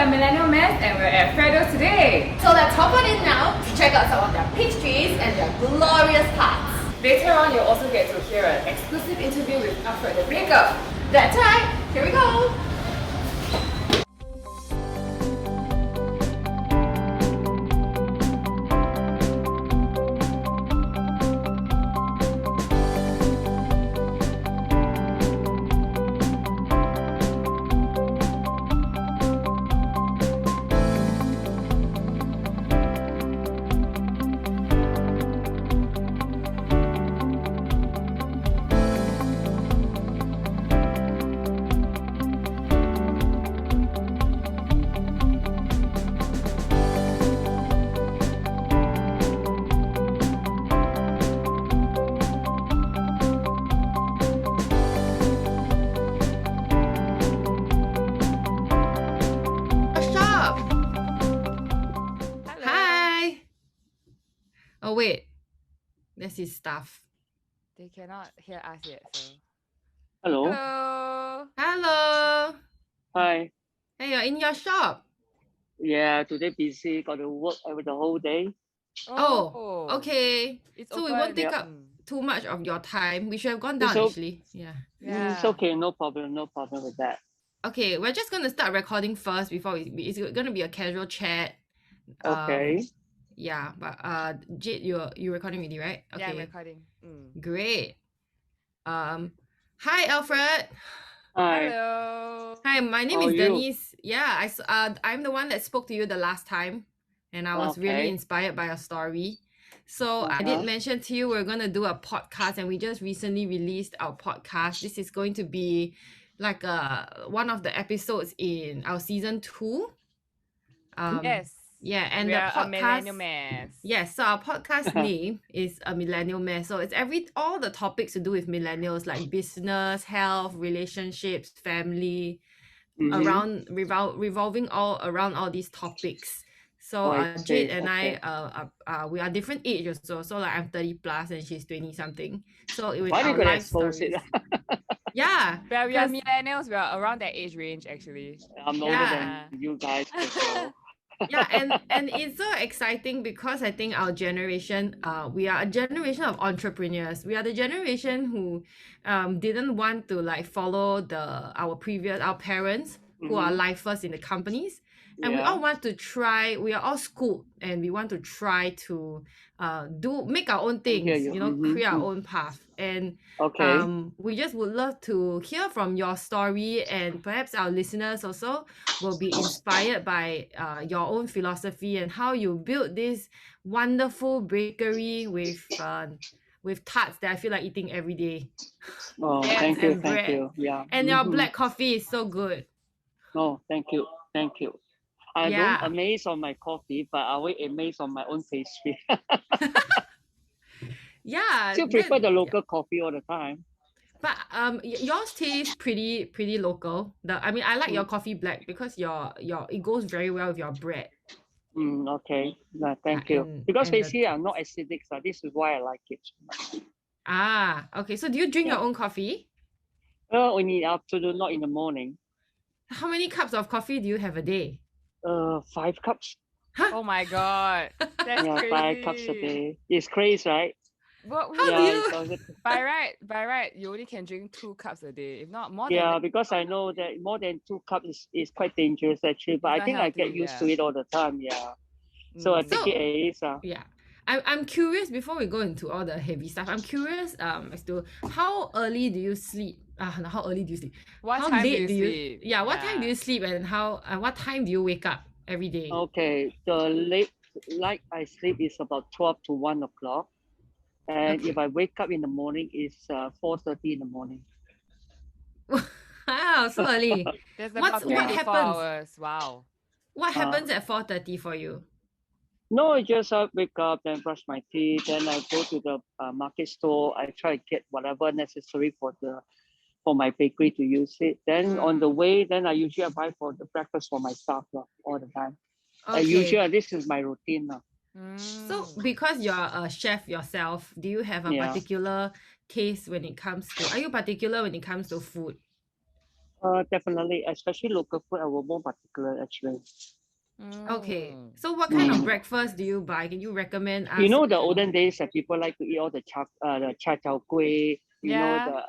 A Millennial Mess and we're at Fredo today. So let's hop on in now to check out some of their pastries and their glorious tarts. Later on, you'll also get to hear an exclusive interview with Alfred the baker. That's right, here we go. Oh wait, that's his stuff. They cannot hear us yet, so. Hello. Hello. Hello. Hi. Hey, you're in your shop. Yeah, today busy. Got to work over the whole day. Oh, okay. It's So we open. won't take Yeah. up too much of your time. We should have gone down It's actually. Yeah. It's okay. No problem. No problem with that. Okay, we're just gonna start recording first before it's gonna be a casual chat. Okay. Yeah, but Jade, you're recording already, right? Okay. Yeah, I'm recording. Great. Hi Alfred. Hi. Hello. Hi, my name How is are you? Deniece. Yeah, I'm the one that spoke to you the last time, and I was really Okay. inspired by your story. So I did Uh-huh. mention to you we're gonna do a podcast, and we just recently released our podcast. This is going to be like one of the episodes in our season 2. Yes. Yeah, and we the are podcast. A Millennial Mess. Yes, so our podcast name is A Millennial Mess. So it's all the topics to do with millennials, like business, health, relationships, family, Mhm. revolving all around all these topics. So Oh, I Jade see. and Okay. I we are different age also. So like I'm 30 plus and she's 20 something. So with Why are you our gonna life expose stories. it? Yeah. But we are 'cause- millennials. We are around that age range, actually. I'm older Yeah. than you guys. So. Yeah, and it's so exciting because I think our generation, we are a generation of entrepreneurs. We are the generation who didn't want to like follow our parents who are Mhm. lifers in the companies. And we Yeah. all want to try, we are all schooled and we want to try to make our own I hear things, you. create our Mhm. own path. And Okay. we just would love to hear from your story, and perhaps our listeners also will be inspired by your own philosophy and how you built this wonderful bakery with tarts that I feel like eating every day. Oh, Yes, thank you. And Thank bread. you. Yeah. And your Mhm. black coffee is so good. Oh, thank you. Thank you. I don't Yeah. amaze on my coffee, but I will amaze on my own pastry. Yeah. Still prefer the local coffee all the time. But yours tastes pretty local. I mean I like your coffee black because your it goes very well with your bread. Okay. No, thank Yeah, you. Because and the basically I'm not acidic, so this is why I like it. okay. So do you drink your Yeah. own coffee? Well, in the afternoon, not in the morning. How many cups of coffee do you have a day? 5 cups. Oh my god. That's Yeah, crazy. 5 cups a day. It's crazy, right? What, How do Yeah, you- it's also, by right, you only can drink 2 cups a day. If not more than yeah, that. because I know that more than 2 cups is quite dangerous actually. But I Not think I get healthy, used yeah. to it all the time. Yeah. So I Mm. take it as is. Yeah. I'm curious before we go into all the heavy stuff. I'm curious as to how early do you sleep? How early do you sleep? What How time late do you sleep? Yeah, what time do you sleep, and what time do you wake up every day? Okay, the late like I sleep is about 12 to 1 o'clock. And Okay. if I wake up in the morning, it's 4:30 in the morning. Wow, so early. That's What about 24 happens? hours. Wow. What happens at 4:30 for you? No, I just wake up, then brush my teeth, then I go to the market store. I try to get whatever necessary for my bakery to use it. Then on the way, then I usually buy for the breakfast for my staff all the time. Okay. Usually this is my routine now. So because you're a chef yourself, do you have a Yeah. particular taste when it comes to? Are you particular when it comes to food? Definitely, especially local food. I was more particular actually. Okay. Mm. So what kind of Mm. breakfast do you buy? Can you recommend You us? know the olden days that people like to eat all the cha chow kueh. You know Yeah.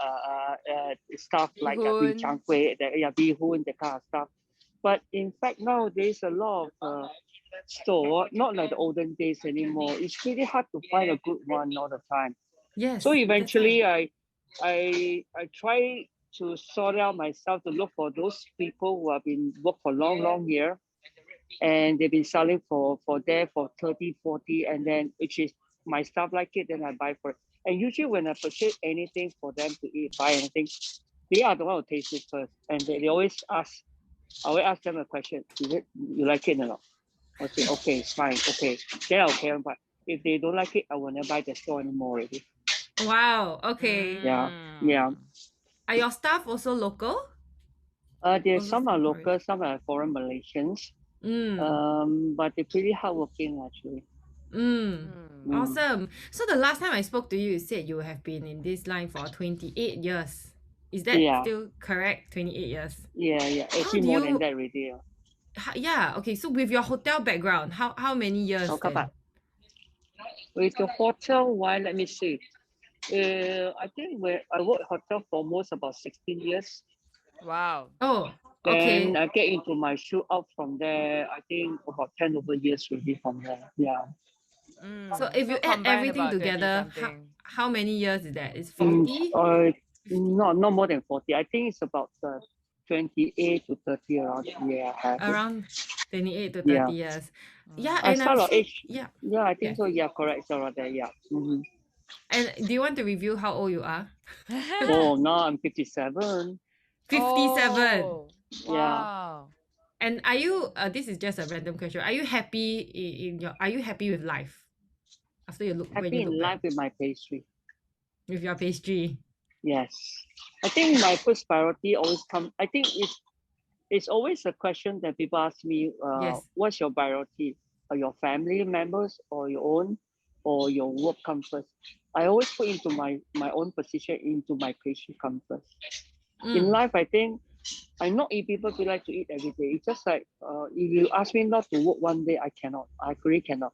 the stuff Bee like bin hoon. chang kueh, the bee hoon, the kind of stuff. But in fact nowadays a lot of store not like the olden days anymore. It's really hard to find a good one all the time. Yes, So that's why. eventually I try to sort out myself to look for those people who have been work for long year and they've been selling for there for 30, 40, and then which is my staff like it, then I buy for it. And usually when I purchase anything for them to eat, buy anything, they are the one who taste it first. And they always ask, I will ask them a question, is it you like it or not? I'll say, okay, it's fine, okay. Then I'll carry on, but if they don't like it, I will never buy the store anymore already. Wow. Okay. Yeah, yeah. Are your staff also local? There's Also some are Singaporean. local, some are foreign Malaysians. Mm. But they're pretty hardworking actually. Mm. Mm. Mm. Awesome. So the last time I spoke to you, you said you have been in this line for 28 years. Is that Yeah, still correct? 28 years. yeah. How Actually do more than you that already. yeah, okay. So with your hotel background, how many years Okay, then? but with the hotel, why? Let me see. I think I worked hotel for almost about 16 years. Wow. Oh, Then okay. I get into my shoe out from there. I think about 10 over years really from there. Yeah. So Mm. if So you add combined everything about 20 together, something. how many years is that? Is Mm, 40? uh, 50? not more than 40. I think it's about 28 to 30 around. Yeah, I have it. Around 28 to 30 Yeah. years. Yeah, Mm. I and I'm start of so age. yeah. Yeah, I think Yes. so. Yeah, correct. It's around there. Yeah. Mm-hmm. And do you want to review how old you are? Oh, now I'm 57. 57. Oh, Yeah. wow. And are you this is just a random question. Are you happy in your are you happy with life after you look when you Happy look in back life with my pastry. with your pastry? Yes. I think my first priority always come. I think it's always a question that people ask me, Yes. what's your priority? Are your family members or your own or your work come first? I always put into my own position into my pastry come first. In Mm. life, I think I know if people feel like to eat every day. It's just like if you ask me not to work one day, I cannot. I really cannot.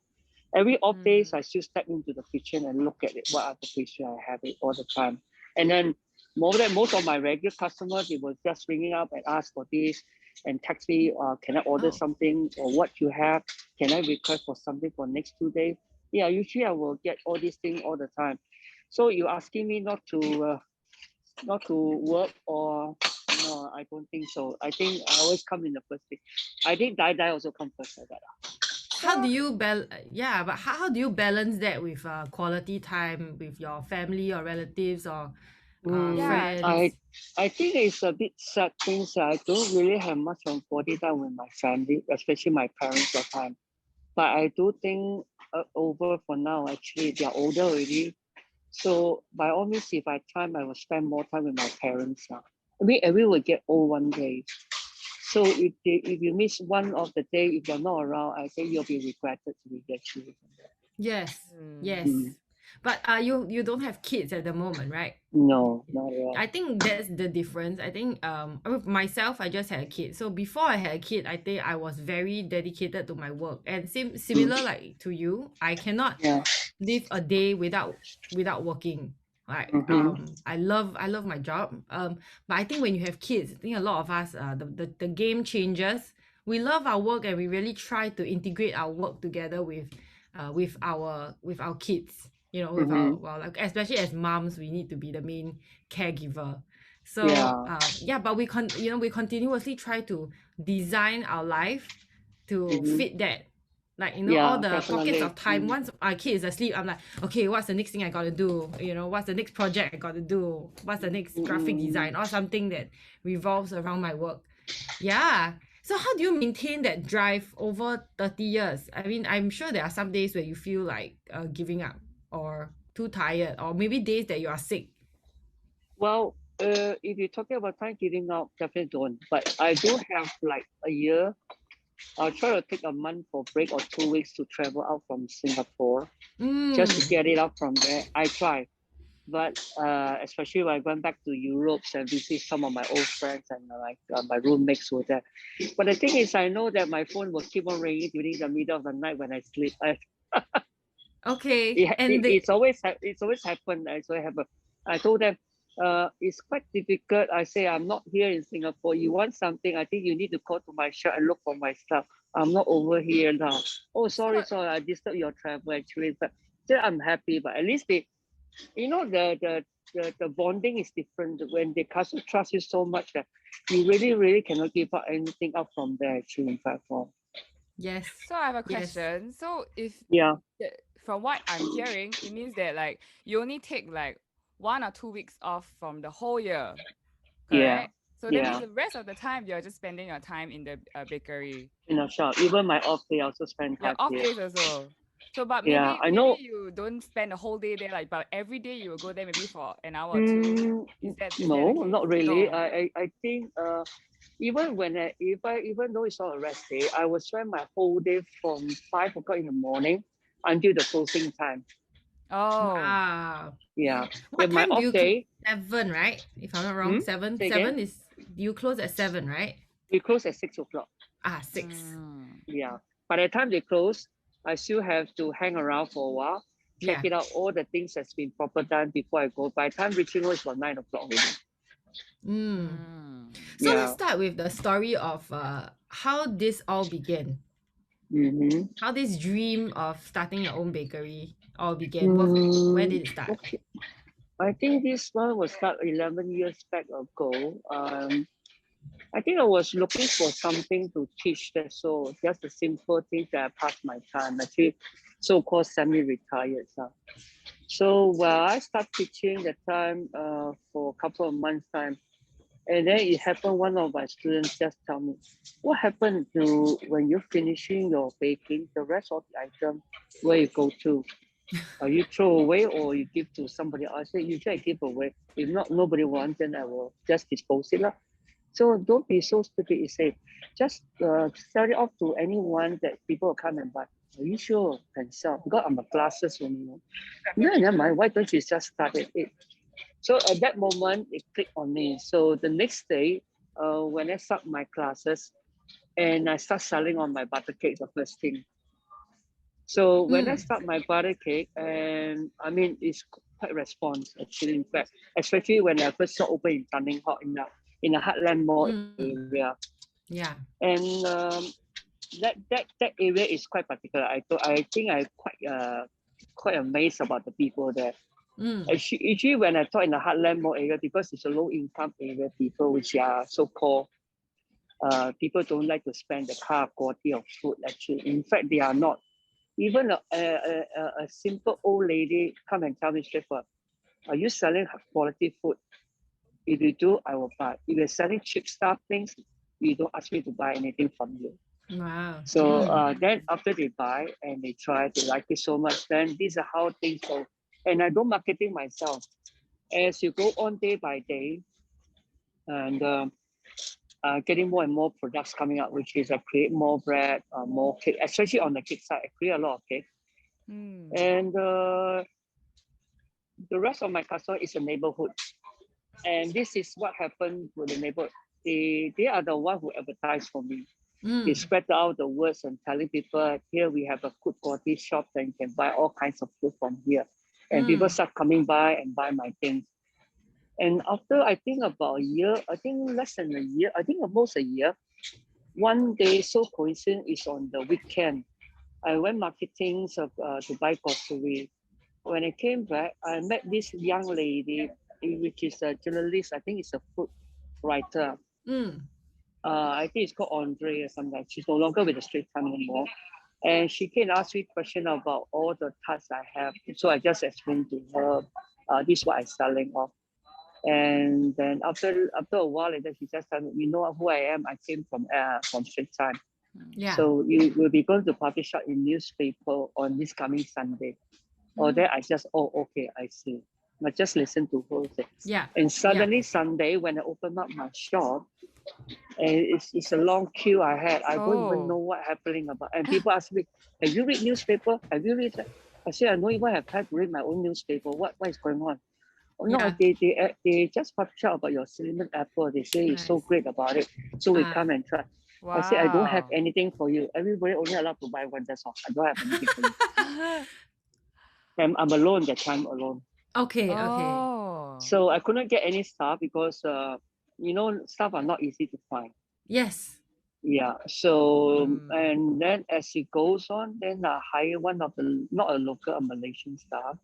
Every off days, I Mm. still step into the kitchen and look at it. What are the pastry I have it all the time, and then most of my regular customers, they will just ringing up and ask for this, and text me, can I order Oh. something or what you have? Can I request for something for next 2 days? Yeah, usually I will get all these things all the time. So you're asking me not to work or no, I don't think so. I think I always come in the first thing. I think die also come first like that. How do So, you yeah, but how do you balance that with quality time with your family or relatives or yeah. friends? I think it's a bit sad things that I don't really have much on body time with my family, especially my parents at time. But I do think over for now, actually, they're older already. So by all means, if I have time, I will spend more time with my parents now. We will get old one day. So if you miss one of the day, if you're not around, I think you'll be regretted to be actually. Yes. Mm. Yes. Mm. But you don't have kids at the moment, right? No, not at all. I think that's the difference. I think with myself, I just had a kid. So before I had a kid, I think I was very dedicated to my work. And similar Mm. like to you, I cannot Yeah. live a day without working. Like Mm-hmm. I love my job. But I think when you have kids, I think a lot of us the game changes. We love our work and we really try to integrate our work together with our kids. You know, with our Mm-hmm. well, like, especially as moms, we need to be the main caregiver. So Yeah. yeah, but we continuously try to design our life to Mm-hmm. fit that, like all Yeah, the pockets definitely. of time. Once our kid is asleep, I'm like, okay, what's the next thing I gotta do? What's the next project I gotta do? What's the next graphic Mm-mm. design or something that revolves around my work? Yeah. So how do you maintain that drive over 30 years? I mean, I'm sure there are some days where you feel like giving up or too tired or maybe days that you are sick. Well, if you're talking about time giving up, definitely don't. But I do have like a year. I'll try to take a month for break or 2 weeks to travel out from Singapore just to Mm. get it out from there. I try. But especially when I went back to Europe and visit some of my old friends and my roommates were there. But the thing is, I know that my phone will keep on ringing during the middle of the night when I sleep. Okay. And It's always happened. I told them, it's quite difficult. I say I'm not here in Singapore. You want something? I think you need to call to my shop and look for my stuff. I'm not over here now. Oh, sorry, I disturbed your travel actually, but still I'm happy. But at least the bonding is different when they trust you so much that you really cannot give up anything up from there. Actually, in fact, yes. So I have a Yes. question. So if yeah. from what I'm hearing, it means that like you only take like 1 or 2 weeks off from the whole year, Yeah, correct? So that means yeah. the rest of the time you're just spending your time in the bakery. In a shop. Even my off day, I also spend Yeah, time off there. days also. So, but Yeah, I maybe know. you don't spend the whole day there, like, but every day you will go there maybe for an hour or two. Mm, Is that no, the case? not really. No. I think even when even though it's not a rest day, I will spend my whole day from 5 o'clock in the morning until the closing time. Oh. Wow. Yeah. What If my time do off you day, 7, right? If I'm not wrong. Seven. say again, 7 is you close at 7, right? we close at 6 o'clock. 6. Mm. Yeah. By the time they close, I still have to hang around for a while, check Yeah. it out, all the things that's been proper done before I go. By the time reaching home, it's about 9 o'clock already. Mm. Mm. So let's Yeah. start with the story of how this all began. Mm-hmm. How this dream of starting your own bakery all began. Where did it start? Okay. I think this one was start 11 years back ago. I think I was looking for something to teach that, so just a simple thing that I passed my time, actually so-called semi-retired. So I started teaching that time for a couple of months time. And then it happened, one of my students just tell me, what happened to when you're finishing your baking, the rest of the item, where you go to? You throw away or you give to somebody else? I say, usually I give away. If not, nobody wants, then I will just dispose it. So don't be so stupid. You say, just sell it off to anyone that people will come and buy. Are you sure can sell? Because I'm a glasses only. No, never mind. Why don't you just start it? So at that moment, it clicked on me. So the next day, when I start my classes, and I start selling on my butter cake, the first thing. So when I start my butter cake, and I mean, it's quite response actually. In fact, especially when I first saw open in Tanning Hall in the Heartland Mall area, Yeah. and that area is quite particular. I think I quite amazed about the people there. Usually when I talk in the Heartland Mall area, because it's a low income area, people which are so called people don't like to spend the kind of quality of food. Actually, in fact, they are not. Even a simple old lady come and tell me straightforward, are you selling quality food? If you do, I will buy. If you're selling cheap stuff things, you don't ask me to buy anything from you. Wow. So then after they buy and they try, they like it so much, then these are how things go. And I do marketing myself. As you go on day by day, and getting more and more products coming out, which is I create more bread, more cake, especially on the cake side, I create a lot of cake. And the rest of my customer is a neighborhood. And this is what happened with the neighborhood. They are the one who advertise for me. They spread out the words and telling people, here we have a good quality shop and you can buy all kinds of food from here. And people start coming by and buy my things. And after I think about a year, I think less than a year, I think almost a year, one day, so coincident is on the weekend. I went marketing to buy grocery. When I came back, I met this young lady, which is a journalist. I think it's a food writer. I think it's called Andre or something. She's no longer with the Straits Times anymore. And she came and asked me question about all the tarts I have. So I just explained to her, this is what I'm selling off. And then after a while later, she just told me, you know who I am? I came from Straits Times. Yeah. So you will be going to publish out in newspaper on this coming Sunday. Or then I just, okay, I see. I just listen to her. Yeah. And suddenly Sunday, when I open up my shop, and it's a long queue I had. I don't even know what happening about. And people ask me, have you read newspaper? Have you read that? I say, I don't even have time to read my own newspaper. What is going on? No, Yeah. they just found out about your cinnamon apple. They say it's so Nice. great about it. So we Ah. come and try. I say I don't have Wow. anything for you. Everybody only allowed to buy one. That's all. I don't have anything for you. I'm alone that time alone. Okay, okay. Oh. So I couldn't get any staff because staff are not easy to find. Yes. Yeah. So Mm. and then as it goes on, then I hire one of the not a local, a Malaysian staff.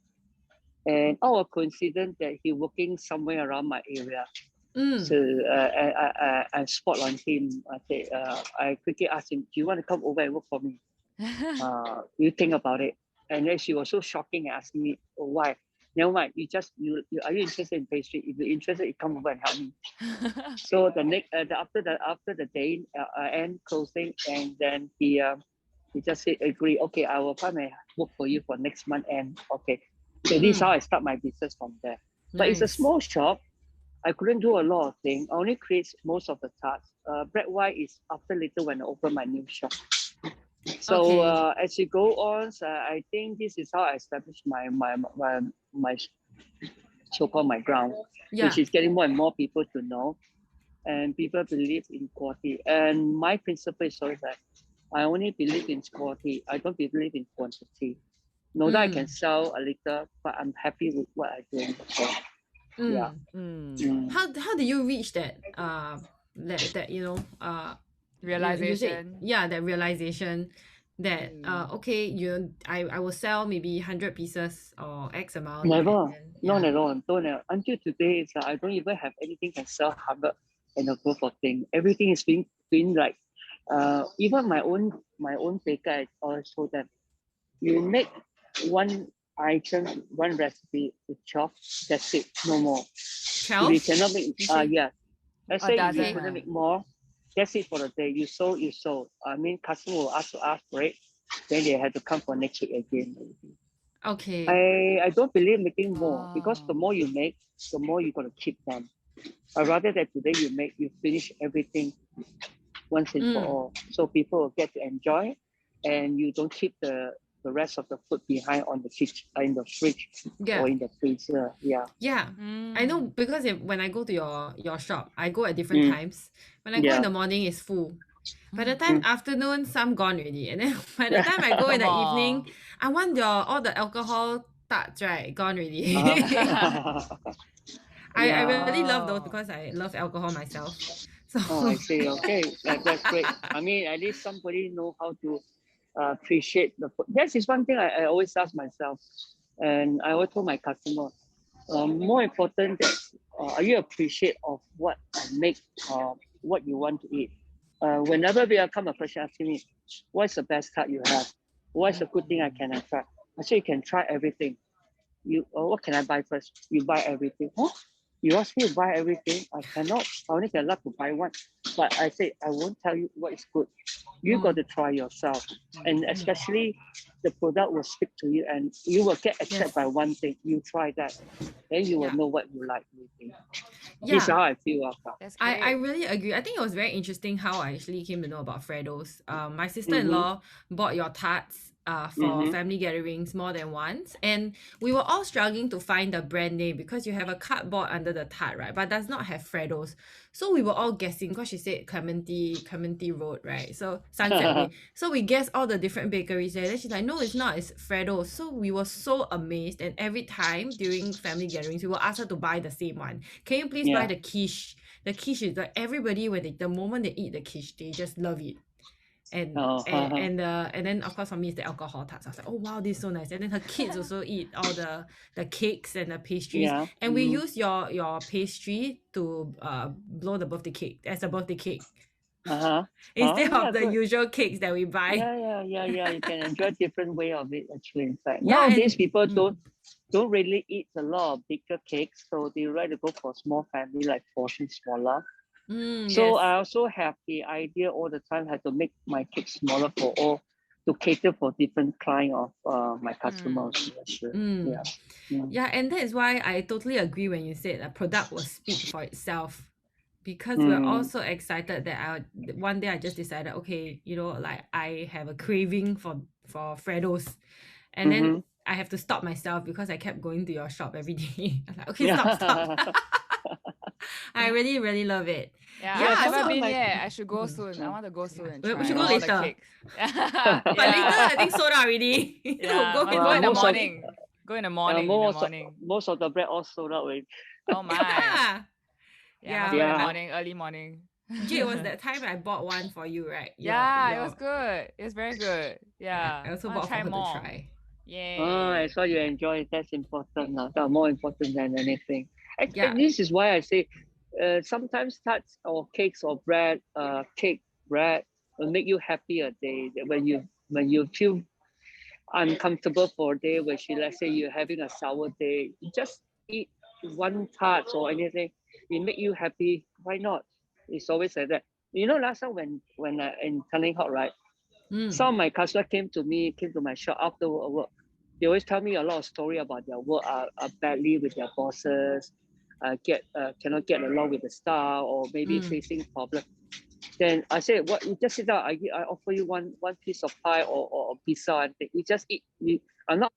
And a coincidence that he working somewhere around my area. So Mm. I spot on him. I say, I quickly asked him, "Do you want to come over and work for me? You think about it." And then she was so shocking and asking me, "Oh, why?" Never mind. You are you interested in pastry? If you're interested, you come over and help me. So the next after the day end closing, and then he just said agree. Okay, I will come and work for you for next month end. Okay. So this is how I start my business from there. But it's a Nice. small shop. I couldn't do a lot of things. I only create most of the tarts. Bread white is after later when I open my new shop. So Okay. as you go on, I think this is how I established my so-called my ground, Yeah. which is getting more and more people to know, and people believe in quality. And my principle is always that I only believe in quality. I don't believe in quantity. Know that I can sell a little, but I'm happy with what I'm doing. So, yeah. Mm. Mm. How do you reach that that you say, Realization. yeah, that realization that Mm. okay, I will sell maybe 100 pieces or X amount, and Never. then Not yeah. at all. Don't have. Until today, it's I don't even have anything can sell 100 and above of thing. Everything is being like, even my own baker, I always told them, you make one item, one recipe with chop, that's it, no more. If you 12, cannot make, you say? yeah. Let's A say if you dozen. Okay. couldn't make more, that's it for the day. You sold, you sold. I mean, customer will ask for it, then they have to come for next week again. Okay. I don't believe making more because the Oh. more you make, the more you're gonna keep them. Rather that today you finish everything once and for Mm. all, so people will get to enjoy, and you don't keep the rest of the food behind on the kitchen, in the fridge Yeah. or in the freezer. Yeah. Yeah. I know Mm. because when I go to your shop, I go at different Mm. times. When I go in Yeah. the morning, it's full. By the time Mm. afternoon, some gone already. And then by the time I go in Come the on. evening, I want all the alcohol tarts, right? Gone already. uh-huh. I Yeah. really love those Oh. because I love alcohol myself. So Oh, I see. Okay, that's great. I mean, at least somebody know how to appreciate the food. That is one thing I always ask myself, and I always told my customer, more important that are you appreciate of what I make, what you want to eat. Whenever we come a question asking me, what's the best tart you have? What's a good thing I can try? I say you can try everything. What can I buy first? You buy everything. Huh? You ask me to buy everything. I cannot. I only can allowed to buy one. But I say I won't tell you what is good. You got to try yourself, and especially the product will speak to you, and you will get yes. attracted by one thing. You try that, then you will Yeah. know what you like. Really. This is Yeah. how I feel after. That's I great. really agree. I think it was very interesting how I actually came to know about Fredo's. My Mm-hmm. sister-in-law bought your tarts for Mm-hmm. family gatherings more than once, and we were all struggling to find the brand name because you have a cardboard under the tart, right? But does not have Fredo's. So we were all guessing because she said Clementi Road, right? So Sunset Way. So we guessed all the different bakeries there. Then she's like, no, it's not. It's Fredo's. So we were so amazed, and every time during family gatherings, we will ask her to buy the same one. Can you please buy Yeah. the quiche? The quiche is like everybody when the moment they eat the quiche, they just love it. And Oh, and then of course for me it's the alcohol tarts. I was like, oh wow, this is so nice. And then her kids also eat all the cakes and the pastries. yeah. And we use your pastry to blow the birthday cake as a birthday cake Uh-huh. Oh, instead yeah, of the good. usual cakes that we buy. Yeah. You can enjoy different way of it actually. In fact, Yeah, nowadays and people don't really eat a lot of bigger cakes, so they rather go for small family, like portion smaller. So yes. I also have the idea all the time how to make my cake smaller for all to cater for different kind of my customers. Actually. Mm. Yeah. Mm. Yeah, and that is why I totally agree when you said a product will speak for itself. Because we're all Mm. so excited that one day I just decided, okay, like I have a craving for Fredos. And then Mm-hmm. I have to stop myself because I kept going to your shop every day. I'm like, okay, stop. I really, really love it. Yeah, Yeah, I've never so been my yet. I should go Mm. soon. I want to go soon and We try should go all the later. cakes. But later, Yeah. I think sold out already. Yeah, Go must in go in the most of- morning. Go in the morning. In the morning. most of the bread all sold out already. Oh my. Yeah. Yeah, must go in the Yeah. morning, early morning. Jade, was that time I bought one for you, right? Yeah, it was good. It's very good. Yeah, Yeah. I also Wanna bought for try her more. to try. Yay. I saw you enjoy it. That's important now. That's more important than anything. Yeah. This is why I say sometimes tarts or cakes or bread, bread will make you happy a day. When you feel uncomfortable for a day, let's say you're having a sour day, you just eat one tart or anything, it make you happy. Why not? It's always like that. You know, last time when in Turning Hot, right? Mm. Some of my customers came to my shop after work. They always tell me a lot of story about their work, badly with their bosses, cannot get along with the staff, or maybe facing problem. Then I said, "What? You just sit down. I offer you one piece of pie or pizza, and you just eat. I'm not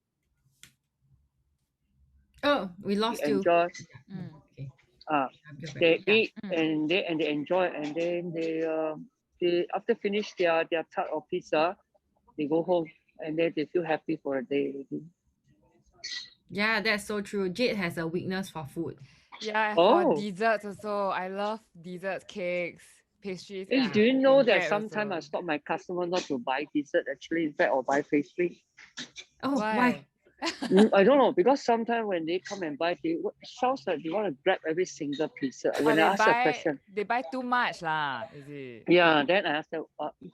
Oh, we lost you. enjoy. Mm. Okay. Uh, You're back. they Yeah. eat Mm. and they enjoy, and then they after finish their tart or pizza, they go home, and then they feel happy for a day. Yeah, that's so true. Jade has a weakness for food. Yeah, for Oh. desserts also. I love desserts, cakes, pastries, Hey, and do you know and that bread sometimes I also. stop my customer not to buy dessert actually, in fact, or buy pastry? Oh, why? Why? I don't know, because sometimes when they come and buy, sounds like they want to grab every single piece. Or When I ask a question, they buy too much lah, is it? yeah, then I ask them,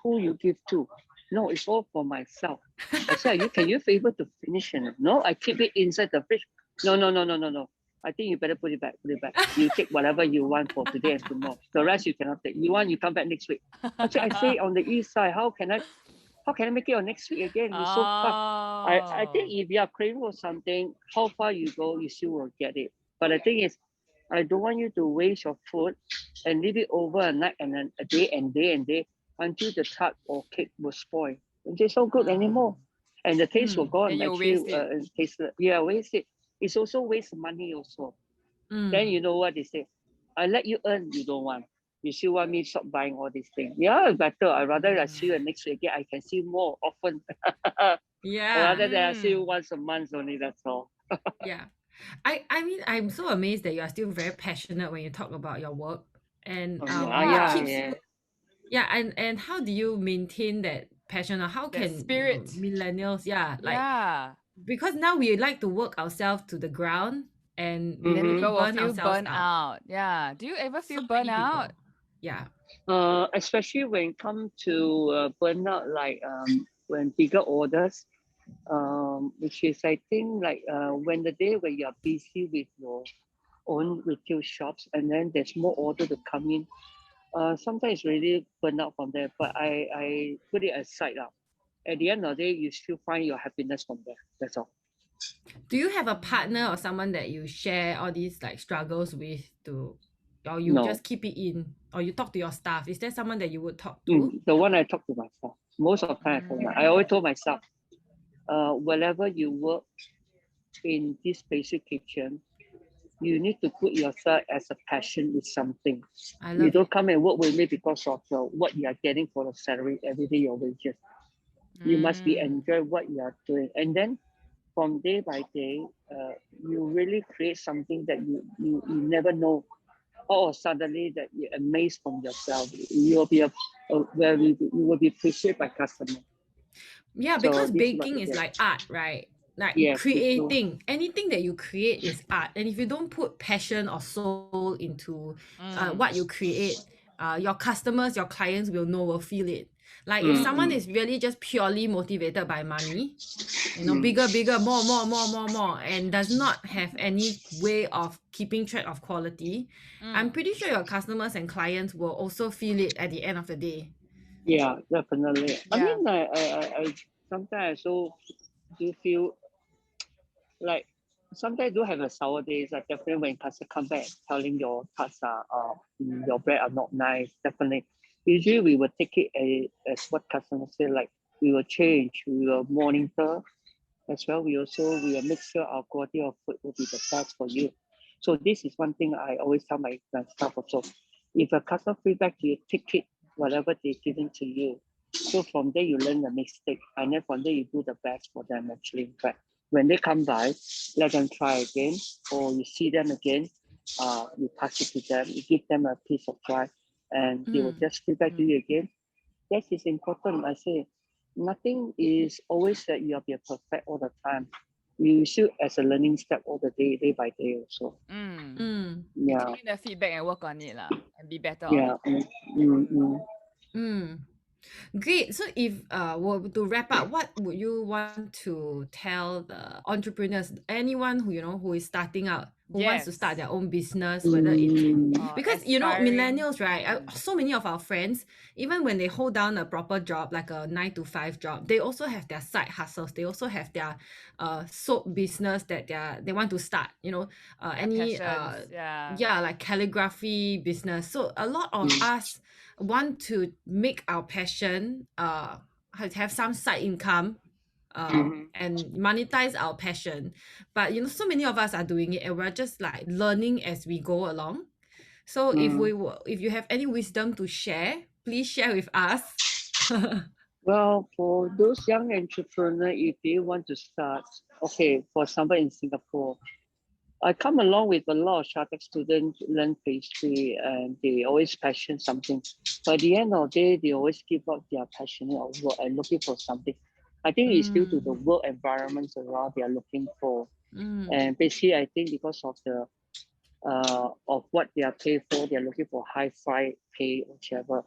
who you give to? No, it's all for myself. I said, can you able to finish it? No, I keep it inside the fridge. No, no, no, no, no, no. I think you better put it back. Put it back. You take whatever you want for today and tomorrow. The rest you cannot take. You want, you come back next week. I say on the east side, how can I make it on next week again? It's so far. I think Oh. if you are craving for something, how far you go, you still will get it. But the thing is, I don't want you to waste your food and leave it over a night and then a day and day and day until the tart or cake will spoil. It's not good anymore. And the taste will Mm. Then gone. you Actually, waste it. tasteless. Yeah, waste it. It's also waste money also. Mm. Then you know what they say. I let you earn, you don't want. You still want me to stop buying all these things. Yeah, better. I rather I see you next week again. I can see more often. Yeah. Rather than I see you Mm. once a month only, that's all. Yeah. I mean, I'm so amazed that you are still very passionate when you talk about your work. And what Yeah. keeps you and how do you maintain that passion, or how That can spirit. millennials, like, Yeah. because now we like to work ourselves to the ground and we Then really people will burn feel ourselves burnt out. out. Yeah. Do you ever So feel burnt many people. out? Yeah. Especially when it comes to burnout, like when bigger orders, which is I think like when the day when you are busy with your own retail shops and then there's more order to come in, sometimes it's really burnout from there. But I put it aside now. At the end of the day, you still find your happiness from there. That's all. Do you have a partner or someone that you share all these like struggles with, to, or you No. just keep it in, or you talk to your staff? Is there someone that you would talk to? The one I talk to myself. Most of the time, I always told myself, wherever you work in this basic kitchen, you need to put yourself as a passion with something. I You love don't it. come and work with me because of what you are getting for the salary every day, your wages. You must be enjoy what you are doing. And then from day by day, you really create something that you never know. Or suddenly that you're amazed from yourself. You will be you will be appreciated by customers. Yeah, So because this is what baking it is is. like art, right? Like Yes, it's true. creating anything that you create is art. And if you don't put passion or soul into what you create, your customers, your clients will feel it. Like if someone is really just purely motivated by money, bigger, bigger, more, and does not have any way of keeping track of quality, I'm pretty sure your customers and clients will also feel it at the end of the day. Yeah, definitely. I Yeah. mean, I sometimes I so do feel like sometimes I do have a sour days. Like definitely when customers come back telling your tarts your bread are not nice. Definitely. Usually we will take it as what customers say. Like we will change, we will monitor, as well. We will make sure our quality of food will be the best for you. So this is one thing I always tell my staff also. If a customer feedback to you, take it, whatever they're giving to you. So from there you learn the mistake, and then from there you do the best for them actually. In fact, when they come by, let them try again, or you see them again, you pass it to them, you give them a piece of pie, and they will just feedback to you again. That is important. I say, nothing is always that you are be perfect all the time. You should as a learning step all the day by day also. Yeah, Take in the feedback and work on it lah, and be better yeah. on it. Great. So if to wrap up, what would you want to tell the entrepreneurs, anyone who who is starting out, who wants to start Yes. their own business, whether it's in because Aspiring. millennials, right? So many of our friends, even when they hold down a proper job like a 9 to 5 job, they also have their side hustles. They also have their soap business that they want to start. Any passions, yeah. yeah, like calligraphy business. So a lot of us want to make our passion have some side income and monetize our passion, but so many of us are doing it and we're just like learning as we go along. So if you have any wisdom to share, please share with us. Well, for those young entrepreneurs, if they want to start, okay, for example, in Singapore, I come along with a lot of Shatec students learn pastry, and they always passion something. But at the end of the day, they always give up their passion of work and looking for something. I think it's due to the work environments around they are looking for. And basically, I think because of the of what they are paid for, they are looking for high-fi pay or whichever.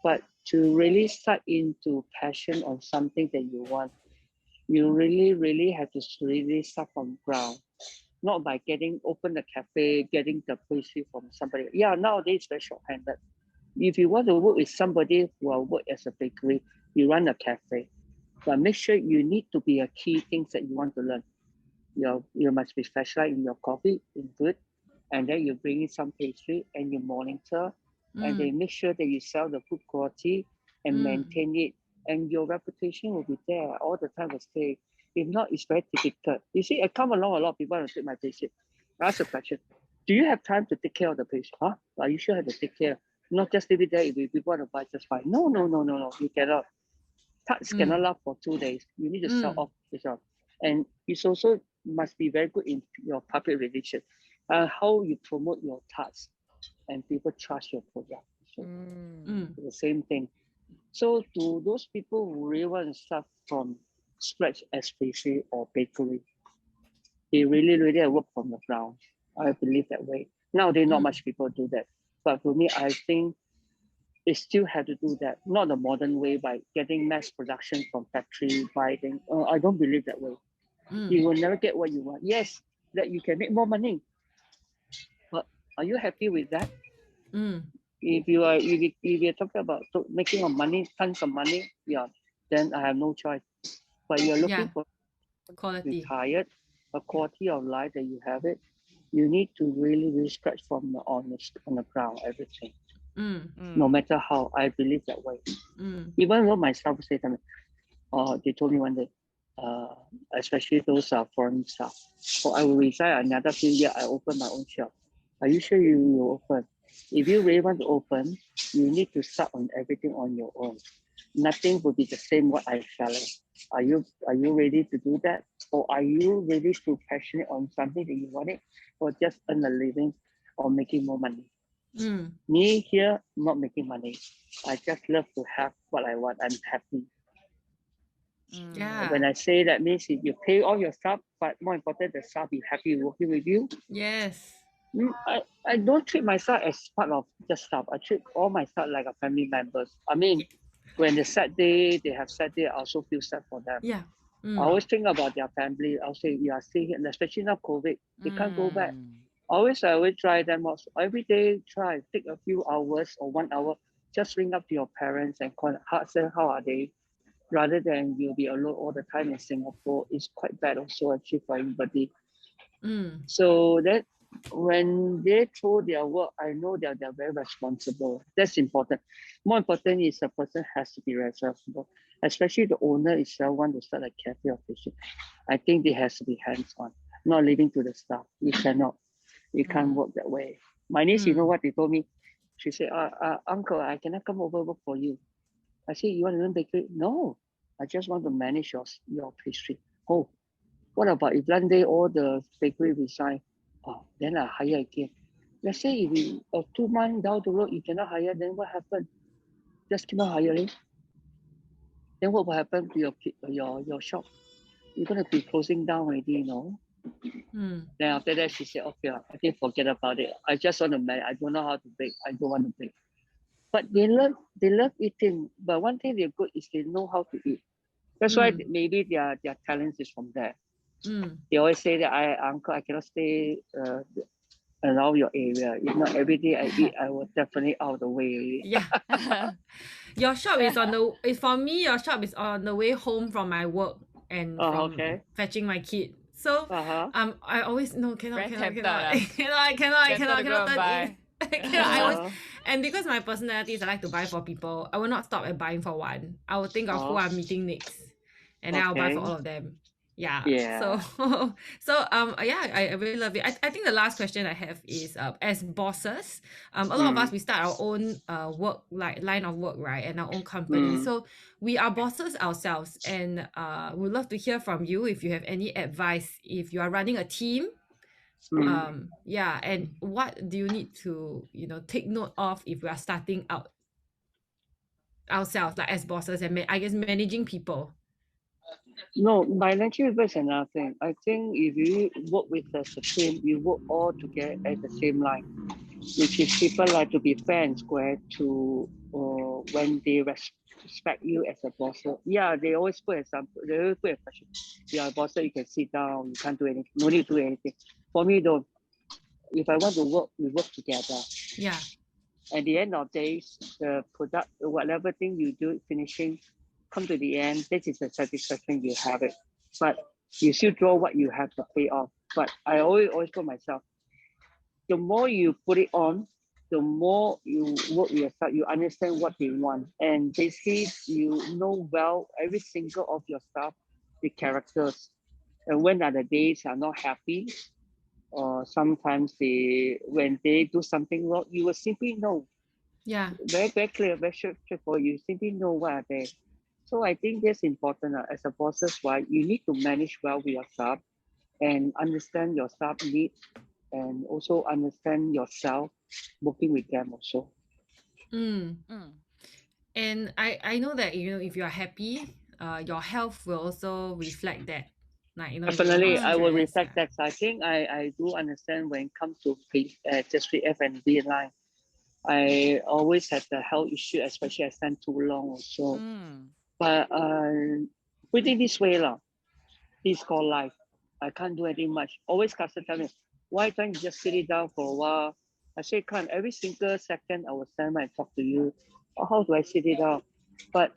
But to really start into passion on something that you want, you really have to really start from ground. Not by open the cafe, getting the pastry from somebody. Yeah, nowadays very short-handed. If you want to work with somebody who will work as a bakery, you run a cafe. But make sure you need to be a key things that you want to learn. You must be specialized in your coffee, in good, and then you bring in some pastry and you monitor, and then make sure that you sell the food quality and maintain it, and your reputation will be there all the time. Will stay. If not, it's very difficult. You see, I come along, a lot of people want to take my pastry. I ask a question: do you have time to take care of the pastry? Huh? Are you sure have to take care? Not just leave it there. If people want to buy, just buy. No. You cannot. Tarts cannot last for 2 days. You need to sell off the shop. And it's also must be very good in your public relations. How you promote your tarts and people trust your product. So the same thing. So to those people who really want to start from scratch as pastry or bakery, they really work from the ground. I believe that way. Nowadays, not much people do that. But for me, I think they still have to do that, not the modern way by getting mass production from factory, buy things. I don't believe that way. You will never get what you want. Yes, that you can make more money, but are you happy with that? If you're talking about making money, tons of money, yeah, then I have no choice. But you're looking for quality, retired, a quality of life that you have it. You need to really scratch from on the ground everything. No matter how, I believe that way. Even though my staff say to me, they told me one day, especially those foreign staff, so I will resign another few years, I open my own shop. Are you sure you will open? If you really want to open, you need to start on everything on your own. Nothing will be the same what I'm selling. Are you ready to do that? Or are you really too passionate on something that you want it, or just earn a living or making more money? Me here, not making money. I just love to have what I want. I'm happy. When I say that means if you pay all your staff, but more important, the staff be happy working with you. Yes. I don't treat myself as part of the staff. I treat all my staff like a family members. I mean, when they sad day, they have sad day, I also feel sad for them. Yeah. I always think about their family. I'll say, you are staying here, and especially now COVID, they can't go back. I always try them out. Every day, take a few hours or 1 hour, just ring up to your parents and say how are they, rather than you'll be alone all the time in Singapore. It's quite bad also actually for everybody. So that when they throw their work, I know that they're very responsible. That's important. More important is the person has to be responsible, especially the owner itself want to start a cafe or fishing. I think they has to be hands-on, not leaving to the staff. You cannot. You can't work that way. My niece, you know what they told me? She said, Uncle, I cannot come over work for you. I said, you want to learn bakery? No, I just want to manage your pastry. Oh, what about if one day all the bakery resign? Oh, then I hire again. Let's say if we, 2 months down the road you cannot hire, then what happened? Just keep on hiring. Then what will happen to your shop? You're gonna be closing down already, you know. Then after that she said, okay, I think forget about it. I just want to make. I don't know how to bake. I don't want to bake. But they love eating. But one thing they're good is they know how to eat. That's why maybe their talent is from there. They always say that uncle, I cannot stay around your area. If not every day I eat, I will definitely out of the way. Yeah. Your shop is for me, your shop is on the way home from my work and from fetching my kid. So I always cannot turn in. I always, and because my personality is I like to buy for people, I will not stop at buying for one. I will think of who I'm meeting next, and then I'll buy for all of them. Yeah. I really love it. I think the last question I have is as bosses, a lot of us we start our own work line of work, right, and our own company. So we are bosses ourselves, and we'd love to hear from you if you have any advice if you are running a team. And what do you need to take note of if we are starting out ourselves, like as bosses and I guess managing people? No, bilateral people is another thing. I think if you work with as a team, you work all together at the same line, which is people like to be fair and square to when they respect you as a boss. Yeah, they always put example. They always put a question. You are a boss, you can sit down. You can't do anything. No need to do anything. For me, though, if I want to work, we work together. Yeah. At the end of days, the product, whatever thing you do, finishing, come to the end, this is the satisfaction you have it. But you still draw what you have to pay off. But I always put myself, the more you put it on, the more you work with yourself, you understand what they want. And basically, you know well every single of your staff, the characters. And when are the days are not happy, or sometimes when they do something wrong, you will simply know. Yeah. Very, very clear, very straightforward. You simply know what are they. So I think that's important as a bosses, why you need to manage well with your staff and understand your staff needs and also understand yourself working with them also. And I know that if you are happy, your health will also reflect that. Definitely, I will reflect that. I think I do understand when it comes to just the F&B line. I always had the health issue, especially I stand too long also. But put it this way, this called life. I can't do anything much. Always customer tell me, why don't you just sit it down for a while? I say, can't. Every single second I will stand by and talk to you. How do I sit it down? But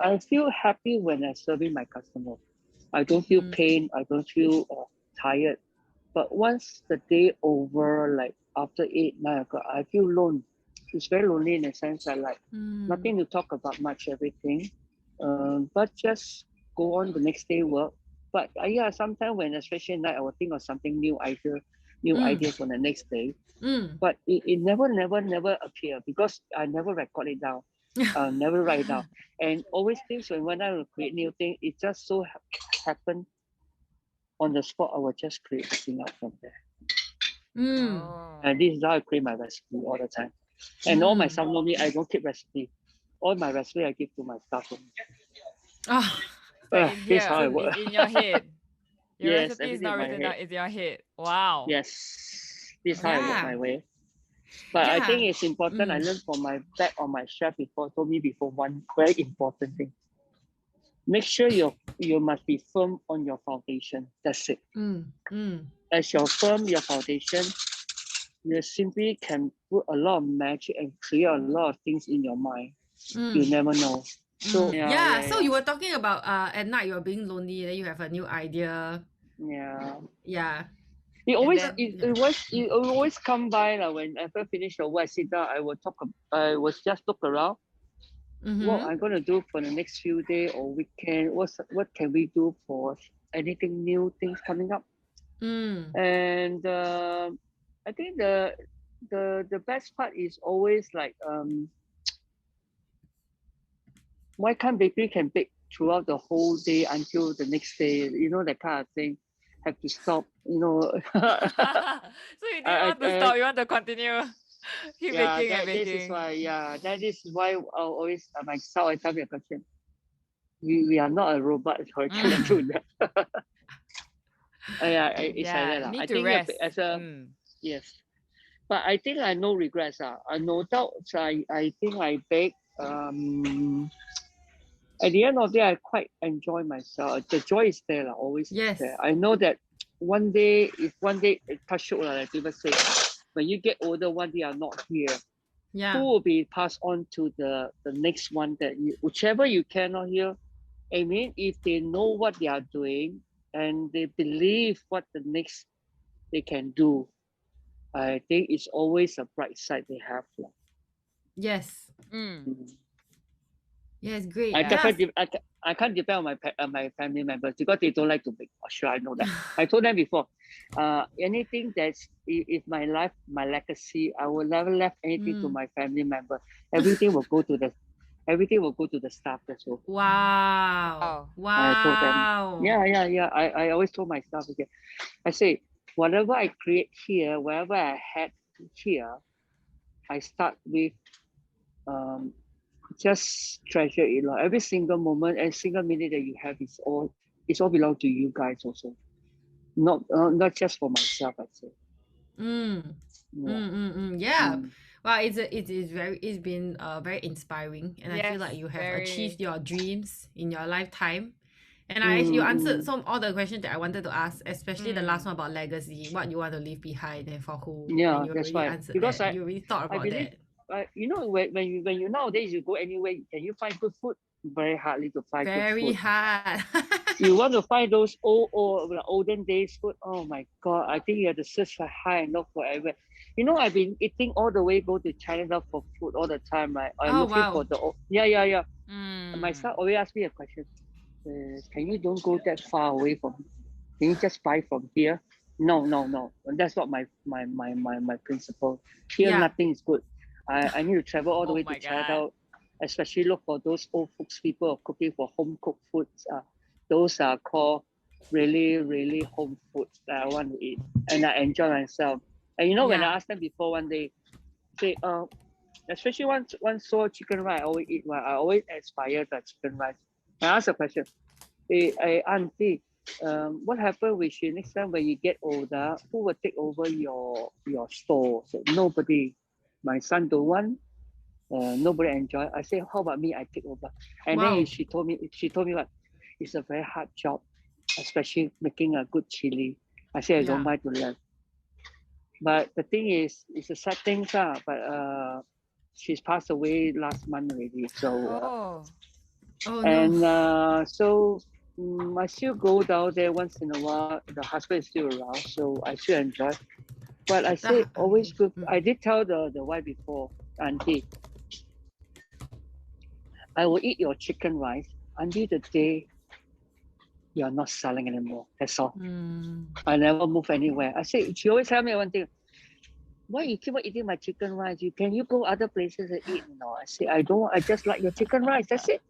I feel happy when I'm serving my customer. I don't feel pain. I don't feel tired. But once the day over, like after 8, 9 o'clock, I feel lonely. It's very lonely in the sense that nothing to talk about much, everything. But just go on the next day work. But sometimes when especially at night, I will think of something new ideas for the next day. But it never appear because I never record it down. Never write it down. And always things when I will create new things, it just so happen on the spot, I will just create something out from there. And this is how I create my recipe all the time. And all my staff know me, I don't keep recipe. All my recipe I give to my staff. This is how I work. In your head. Your Yes, recipe is not written down, it's in your head. Wow. Yes. This is how I work my way. But I think it's important. I learned from my back on my chef told me before one very important thing. Make sure you must be firm on your foundation. That's it. As you're firm, your foundation, you simply can put a lot of magic and create a lot of things in your mind. You never know. So so you were talking about at night you're being lonely, then you have a new idea. Yeah. it always come by whenever I finish the work, I sit down, I will just look around. What I'm gonna do for the next few days or weekend, what can we do for anything new things coming up? And I think the best part is always like why can't bakery can bake throughout the whole day until the next day, that kind of thing. Have to stop, So you didn't want to stop, you want to continue. Keep baking and this is baking. why, that is why I'll always myself I tell me a question. We are not a robot, so I cannot do that. It's like that. Need I to think rest. as a yes. But I think I no regrets. I no doubt. I think I bake. At the end of the day, I quite enjoy myself. The joy is there, always Yes. there. I know that if one day touch wood, like people say, when you get older, one day are not here. Who will be passed on to the next one whichever you cannot hear. I mean, if they know what they are doing and they believe what the next they can do, I think it's always a bright side they have. Yes. Yes, great. I can't depend on my family members because they don't like to bake. Oh, sure, I know that. I told them before. Anything that's if my life, my legacy, I will never left anything to my family member. Everything will go to the staff. That's all. Wow. I told them. Yeah. I always told my staff again. I say whatever I create here, whatever I had here, I start with just treasure it. Every single moment and single minute that you have is all belong to you guys also. Not just for myself, I say. Wow, it's been very inspiring, and I feel like you have achieved your dreams in your lifetime. And you answered all the questions that I wanted to ask, especially the last one about legacy, what you want to leave behind and for who. Yeah, you that's really right. answered Because that. You really thought about that. When you nowadays you go anywhere, can you find good food? Very hardly to find good food. Very hard. You want to find those olden days food? Oh my God! I think you have to search for high and low forever. I've been eating all the way, go to China for food all the time, right? I'm looking for the yeah. My son always ask me a question. Can you don't go that far away from? Can you just buy from here? No. That's not my principle. Here nothing is good. I need to travel all the way to China, especially look for those old folks people cooking for home cooked foods. Those are called really, really home foods that I want to eat. And I enjoy myself. And when I asked them before one day, say, especially one saw chicken rice, I always eat one. I always aspire the chicken rice. I ask a question. Hey, auntie, what happened with you next time when you get older? Who will take over your store? So nobody. My son don't want. Nobody enjoy. I say, how about me? I take over. And then she told me what? It's a very hard job, especially making a good chili. I say I don't mind to learn. But the thing is, it's a sad thing, but she's passed away last month already. So so I still go down there once in a while. The husband is still around, so I still enjoy. But I say always good. I did tell the wife before, auntie, I will eat your chicken rice until the day you're not selling anymore. That's all. I never move anywhere. I say she always tell me one thing. Why you keep on eating my chicken rice? Can you go other places and eat? No, I say I don't. I just like your chicken rice. That's it.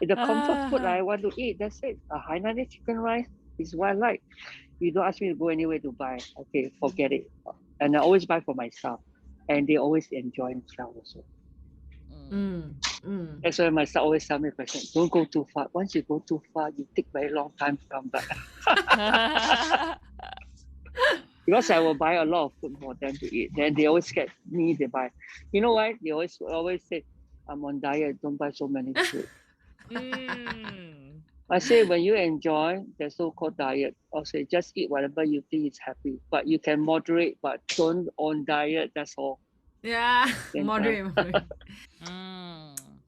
The comfort food I want to eat. That's it. A Hainanese chicken rice is what I like. You don't ask me to go anywhere to buy. Okay, forget it. And I always buy for myself, and they always enjoy themselves also. That's why my son always tell me a question. Don't go too far. Once you go too far, you take very long time to come back. Because I will buy a lot of food for them to eat. Then they always get me, they buy. You know why? They always say, I'm on diet, don't buy so many food. I say when you enjoy the so-called diet, I'll say just eat whatever you think is happy. But you can moderate, but don't on diet, that's all. Yeah, moderate.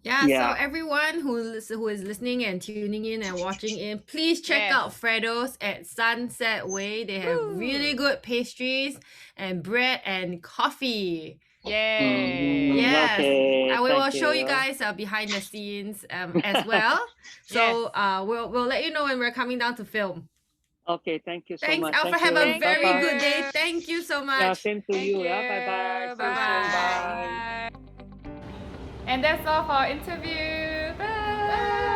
Yeah, Yeah. so everyone who is listening and tuning in and watching in, please check Yes. out Fredo's at Sunset Way. They have really Woo. good pastries and bread and coffee. Yay. Yes, Okay. and we will Thank show you you. guys behind the scenes as well. So Yes. we'll let you know when we're coming down to film. Okay. Thank you so Thanks, much. Alfred. Thank Have a you. very Bye-bye. good day. Thank you so much. Yeah, same to Thank you. you. Yeah. Bye-bye. See you soon. Bye. Bye. And that's all for our interview. Bye.